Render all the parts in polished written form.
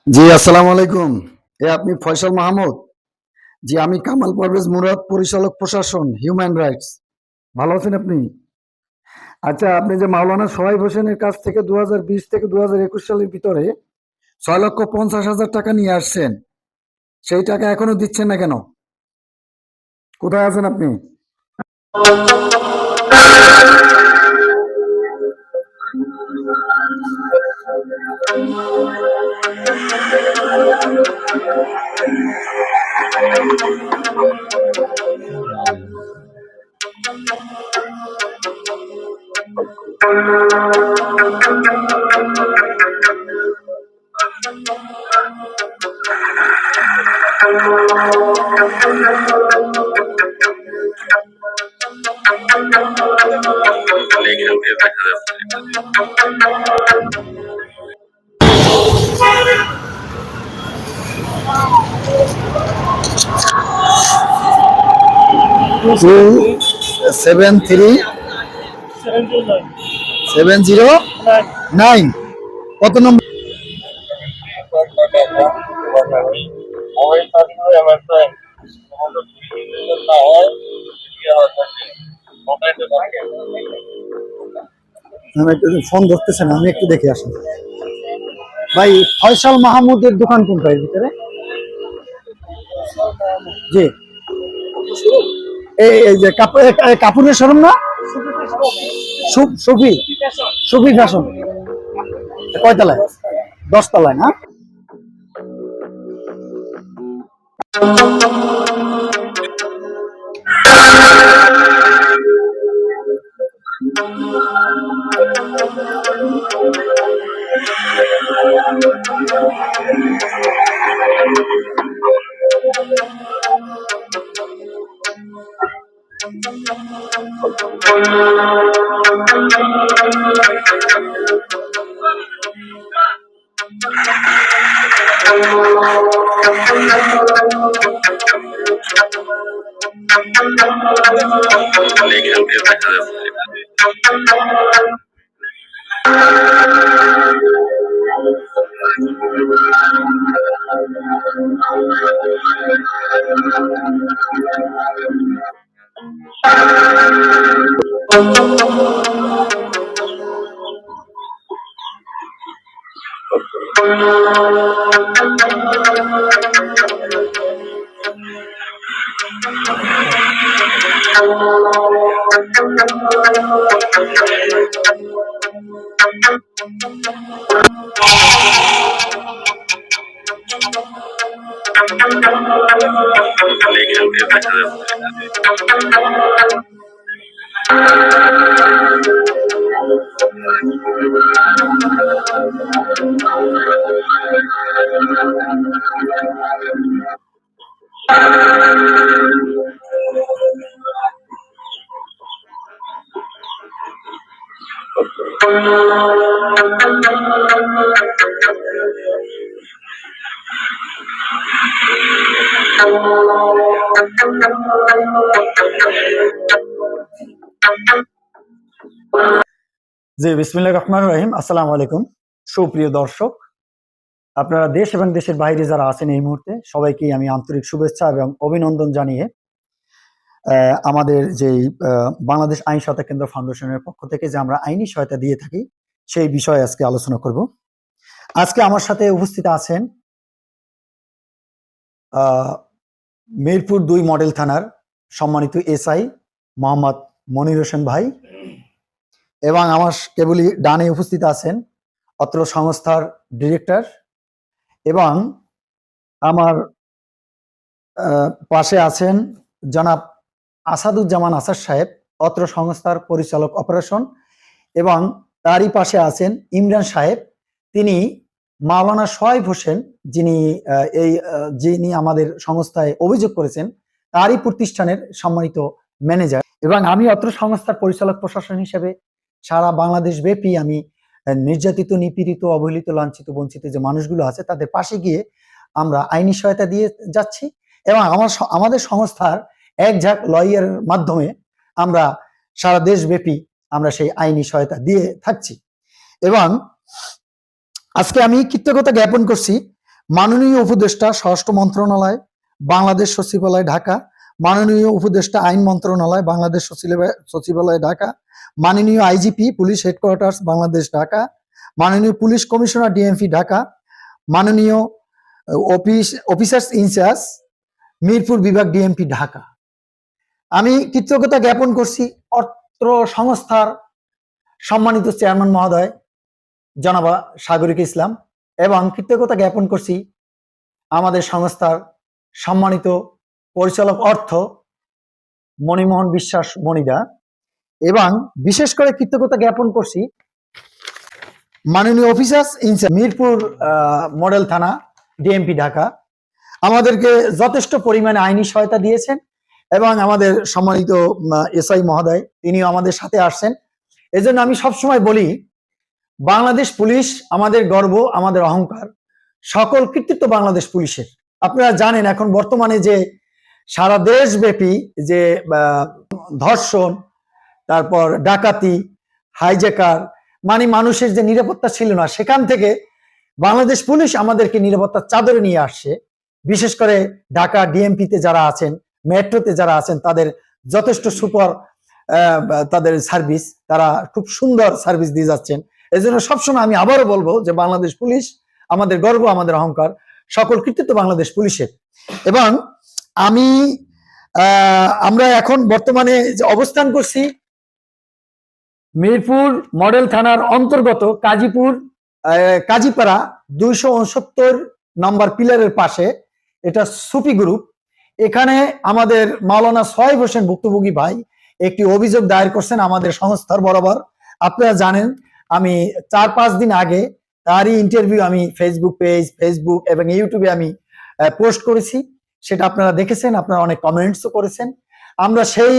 জি, আসসালামু আলাইকুম। আপনি ফয়সাল মাহমুদ? জি, আমি কামাল পারভেজ মুরাদ, পরিচালক প্রশাসন, হিউম্যান রাইটস। ভালো আছেন আপনি? আচ্ছা, আপনি যে মাওলানা সোহাইব হোসেনের কাছ থেকে 2020 থেকে 2021 সালের ভিতরে 6,50,000 টাকা নিয়ে আসছেন, সেই টাকা এখনো দিচ্ছেন না কেন? কোথায় আছেন আপনি? টু 737009। কত নম্বর? আমি একটু ফোন ধরতেছে না, আমি একটু দেখে আসি। ভাই, ফয়সাল মাহমুদের দোকান কোনটা এর ভিতরে? জি, এই যে কাপড়ের শোরুম না? সুফি সুফি ফ্যাশন কয়তলায়? 10 তলায় না? জি, বিসমিল্লাহির রহমানির রহিম। আসসালামু আলাইকুম। সুপ্রিয় দর্শক, আপনারা দেশ এবং দেশের বাইরে যারা আছেন এই মুহূর্তে, সবাইকে আমি আন্তরিক শুভেচ্ছা এবং অভিনন্দন জানিয়ে আমাদের যেই বাংলাদেশ আইন সহায়তা কেন্দ্র ফাউন্ডেশনের পক্ষ থেকে যে আমরা আইনি সহায়তা দিয়ে থাকি সেই বিষয়ে আজকে আলোচনা করব। আজকে আমার সাথে উপস্থিত আছেন মিরপুর 2 মডেল থানার সম্মানিত এসআই মোহাম্মদ মনির হোসেন ভাই, এবং আমার কেবলই ডানে উপস্থিত আছেন অত্র সংস্থার ডিরেক্টর, এবং আমার পাশে আছেন জনাব আসাদুজ্জামান আসাদ সাহেব, অত্র সংস্থার পরিচালক অপারেশন, এবং তারই পাশে আছেন ইমরান সাহেব, তিনি মাওলানা সোহাইব হোসেন যিনি আমাদের সংস্থায় অভিযোগ করেছেন তারই প্রতিষ্ঠানের সম্মানিত ম্যানেজার। এবং আমি অত্র সংস্থার পরিচালক প্রশাসন হিসেবে সারা বাংলাদেশ ব্যাপী আমি নির্যাতিত, নিপীড়িত, অবহেলিত, লাঞ্ছিত, বঞ্চিত যে মানুষগুলো আছে তাদের পাশে গিয়ে আমরা আইনি সহায়তা দিয়ে যাচ্ছি, এবং আমাদের সংস্থার এক ঝাঁক লয়ারের মাধ্যমে আমরা সারা দেশব্যাপী আমরা সেই আইনি সহায়তা দিয়ে থাকছি। এবং আজকে আমি কৃতজ্ঞতা জ্ঞাপন করছি মাননীয় উপদেষ্টা স্বরাষ্ট্র মন্ত্রণালয়, বাংলাদেশ সচিবালয় ঢাকা, মাননীয় উপদেষ্টা আইন মন্ত্রণালয়, বাংলাদেশ সচিবালয় ঢাকা, মাননীয় IGP police headquarters Bangladesh Dhaka, মাননীয় পুলিশ কমিশনার ডিএমপি ঢাকা, মাননীয় অফিসার্স ইনচার্জ মিরপুর বিভাগ ডিএমপি ঢাকা। আমি কৃতজ্ঞতা জ্ঞাপন করছি অত্র সংস্থার সম্মানিত চেয়ারম্যান মহোদয় জনাব সাগরিক ইসলাম, এবং কৃতজ্ঞতা জ্ঞাপন করছি আমাদের সংস্থার সম্মানিত পরিচালক অর্থ মণিমোহন বিশ্বাস মণিদা, এবং বিশেষ করে কৃতজ্ঞতা জ্ঞাপন করছি মাননীয় অফিসার্স ইনচার্জ মিরপুর মডেল থানা ডিএমপি ঢাকা। আমাদেরকে যথেষ্ট পরিমাণে আইনি সহায়তা দিয়েছেন, এবং আমাদের সম্মানিত এসআই মহোদয় তিনিও আমাদের সাথে আসছেন। এজন্য আমি সবসময় বলি, বাংলাদেশ পুলিশ আমাদের গর্ব, আমাদের অহংকার, সকল কৃতিত্ব বাংলাদেশ পুলিশের। আপনারা জানেন এখন বর্তমানে যে সারা দেশব্যাপী যে ধর্ষণ, তারপর ডাকাতি, হাইজ্যাকার, মানে মানুষের যে নিরাপত্তা ছিল না, সেখান থেকে বাংলাদেশ পুলিশ আমাদেরকে নিরাপত্তার চাদরে নিয়ে আসছে। বিশেষ করে ঢাকা ডিএমপিতে যারা আছেন, মেট্রোতে যারা আছেন, তাদের যথেষ্ট সুপার তাদের সার্ভিস, তারা খুব সুন্দর সার্ভিস দিয়ে যাচ্ছেন। এই জন্য সবসময় আমি আবারও বলবো যে বাংলাদেশ পুলিশ আমাদের গর্ব, আমাদের অহংকার, সকল কৃতিত্ব বাংলাদেশ পুলিশের। এবং আমরা এখন বর্তমানে যে অবস্থান করছি মিরপুর মডেল থানার অন্তর্গত কাজীপাড়া 269 নম্বর পিলারের পাশে, এটা সুফি গ্রুপ। এখানে আমাদের মাওলানা সোহাইব হোসেন ভুক্তভোগী ভাই একটি অভিযোগ দায়ের করছেন আমাদের সংস্থার বরাবর। আপনারা জানেন আমি 4-5 দিন আগে তারই ইন্টারভিউ আমি ফেসবুক এবং ইউটিউবে আমি পোস্ট করেছি, সেটা আপনারা দেখেছেন, আপনারা অনেক কমেন্টসও করেছেন। আমরা সেই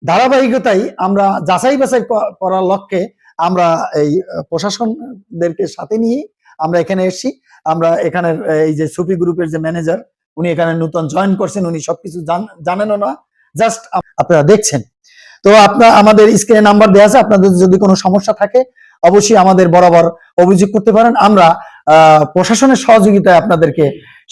ধারাবাহিকতাই আমরা যাচাই বাছাই করার লক্ষ্যে আমরা এই প্রশাসনদেরকে সাথে নিয়ে আমরা এখানে এসেছি। আমরা এখানের এই যে সুফি গ্রুপের যে ম্যানেজার, উনি এখানে নতুন জয়েন করছেন, উনি সবকিছু জানেনও না, জাস্ট আপনারা দেখছেন। তো আপনারা আমাদের স্ক্রিনে নাম্বার দেওয়া আছে, আপনাদের যদি কোনো সমস্যা থাকে অবশ্যই আমাদের বরাবর অভিযোগ করতে পারেন। আমরা প্রশাসনের সহযোগিতায় আপনাদেরকে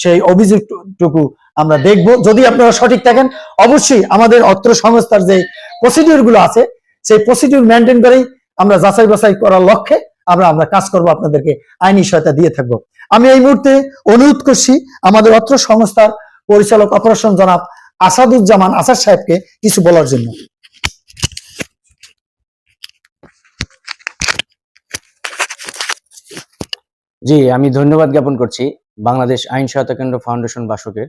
সেই অভিযোগটুকু আমরা দেখব। যদি আপনারা সঠিক থাকেন অবশ্যই আমাদের অত্র সংস্থার যে প্রসিডিউর গুলো আছে সেই প্রসিডিউর মেনটেন করেই আমরা যাচাই বাছাই করার লক্ষ্যে আমরা কাজ করব, আপনাদেরকে আইনি সহায়তা দিয়ে থাকবো। আমি এই মুহূর্তে অনুরোধ করছি আমাদের অত্র সংস্থার পরিচালক অপারেশন জনাব আসাদুজ্জামান আসাদ সাহেবকে কিছু বলার জন্য। জি, আমি ধন্যবাদ জ্ঞাপন করছি বাংলাদেশ আইন সহায়তা কেন্দ্র ফাউন্ডেশন বাসকের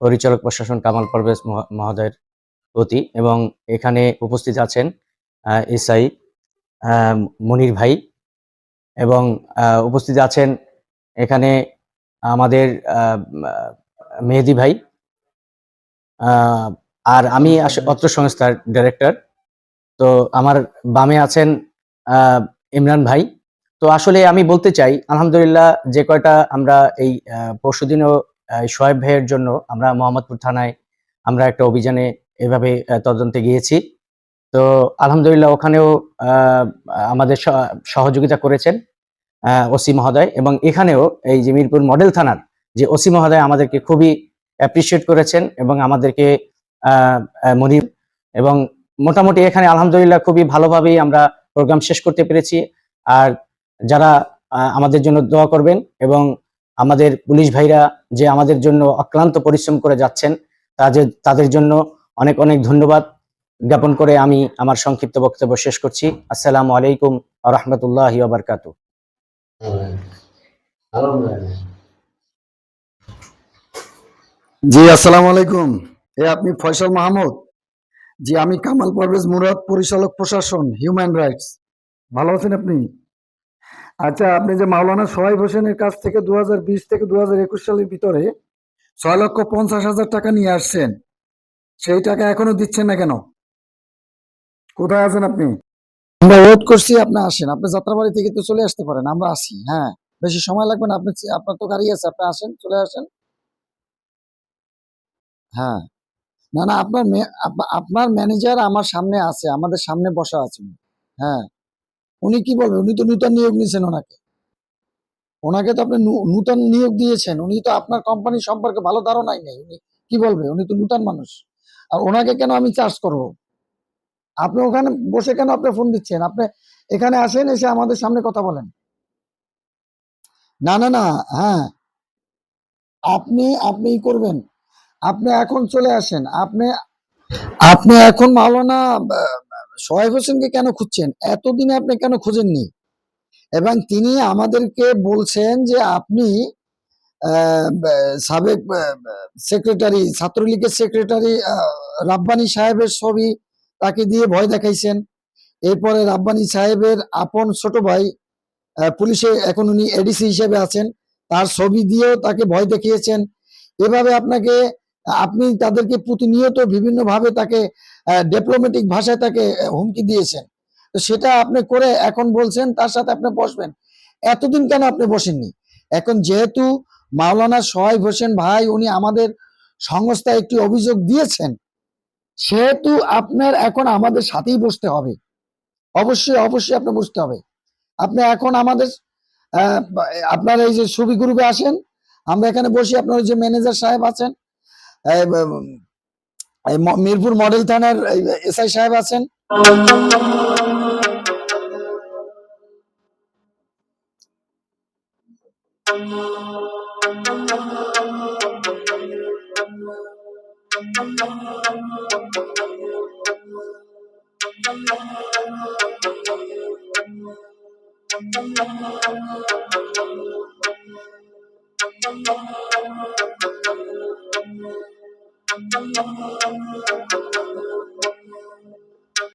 পরিচালক প্রশাসন কামাল পারভেজ মহোদয়ের প্রতি, এবং এখানে উপস্থিত আছেন এসআই মনির ভাই, এবং উপস্থিত আছেন এখানে আমাদের মেহেদি ভাই, আর আমি অত্র সংস্থার ডাইরেক্টর। তো আমার বামে আছেন ইমরান ভাই। তো আসলে আমি বলতে চাই আলহামদুলিল্লাহ, যে কয়টা আমরা এই পরশুদিনও সোহাইব ভাইয়ের জন্য আমরা মোহাম্মদপুর থানায় আমরা একটা অভিযানে এভাবে তদন্তে গিয়েছি। তো আলহামদুলিল্লাহ ওখানেও আমাদের সহযোগিতা করেছেন ওসি মহোদয়, এবং এখানেও এই যে মিরপুর মডেল থানার যে ওসি মহোদয় আমাদেরকে খুবই অ্যাপ্রিসিয়েট করেছেন, এবং আমাদেরকে মনির, এবং মোটামুটি এখানে আলহামদুলিল্লাহ খুবই ভালোভাবেই আমরা প্রোগ্রাম শেষ করতে পেরেছি। আর যারা আমাদের জন্য দোয়া করবেন, এবং আমাদের পুলিশ ভাইরা যে আমাদের জন্য অক্লান্ত পরিশ্রম করে যাচ্ছেন, তাদের জন্য অনেক অনেক ধন্যবাদ জ্ঞাপন করে আমি আমার সংক্ষিপ্ত বক্তব্য শেষ করছি। আসসালামু আলাইকুম ওয়া রাহমাতুল্লাহি ওয়া বারাকাতুহু। জি, আসসালামু আলাইকুম। আপনি ফয়সাল মাহমুদ? জি, আমি কামাল পারভেজ মুরাদ, পরিচালক প্রশাসন হিউম্যান রাইটস। ভালো আছেন আপনি? আচ্ছা, আপনি যে মাওলানা সোহাইব হোসেনের কাছ থেকে 2020 থেকে 2021 সালের ভিতরে 6,50,000 টাকা নিয়ে আসছেন, সেই টাকা এখনো দিচ্ছেন না কেন? কোথায় আছেন আপনি? আমরা ওয়েট করছি, আপনি আসেন। আপনি যাত্রাবাড়ি থেকে তো চলে আসতে পারেন, আমরা আসি। হ্যাঁ, বেশি সময় লাগবে না। আপনার তো গাড়ি আছে, আপনি আসেন, চলে আসেন। হ্যাঁ, না না, আপনার ম্যানেজার আমার সামনে আছে, আমাদের সামনে বসা আছে। হ্যাঁ, উনি কি বলবে? উনি তো নূতন নিয়োগ নিয়েছেন ওনাকে। ওনাকে তো আপনি নূতন নিয়োগ দিয়েছেন। উনি তো আপনার কোম্পানি সম্পর্কে ভালো ধারণাই নেই। উনি কি বলবে? উনি তো নূতন মানুষ। আর ওনাকে কেন আমি চার্জ করব? আপনি ওখানে বসে কেন আপনি ফোন দিচ্ছেন? আপনি এখানে আসেন, এসে আমাদের সামনে কথা বলেন। না, না, না। হ্যাঁ, আপনি আপনি ই করবেন। আপনি এখন চলে আসেন। আপনি আপনি এখন মাওলানা সোহাইব হোসেনকে কেন খুঁজছেন? এতদিনে আপনি কেন খুঁজেননি? এবং তিনি আমাদেরকে বলছেন যে আপনি সাবেক সেক্রেটারি, ছাত্রলীগের সেক্রেটারি রাব্বানী সাহেবের ছবি তাকে দিয়ে ভয় দেখাইছেন। এরপরে রাব্বানী সাহেবের আপন ছোট ভাই পুলিশে এখন উনি এডিসি হিসেবে আছেন, তার ছবি দিয়েও তাকে ভয় দেখিয়েছেন। এভাবে আপনি তাদেরকে প্রতিনিয়ত বিভিন্নভাবে তাকে ডিপ্লোম্যাটিক ভাষায় তাকে হুমকি দিয়েছেন। তো সেটা আপনি করে এখন বলছেন তার সাথে আপনি বসবেন। এতদিন কেন আপনি বসেননি? এখন যেহেতু মাওলানা সোহাইব হোসেন ভাই উনি আমাদের সংস্থায় একটি অভিযোগ দিয়েছেন, সেহেতু আপনার এখন আমাদের সাথেই বসতে হবে। অবশ্যই, অবশ্যই আপনার বসতে হবে। আপনি এখন আমাদের আপনার এই যে ছবি গ্রুপে আসেন, আমরা এখানে বসি। আপনার ওই যে ম্যানেজার সাহেব আছেন, এই মিরপুর মডেল থানার এসআই সাহেব আছেন।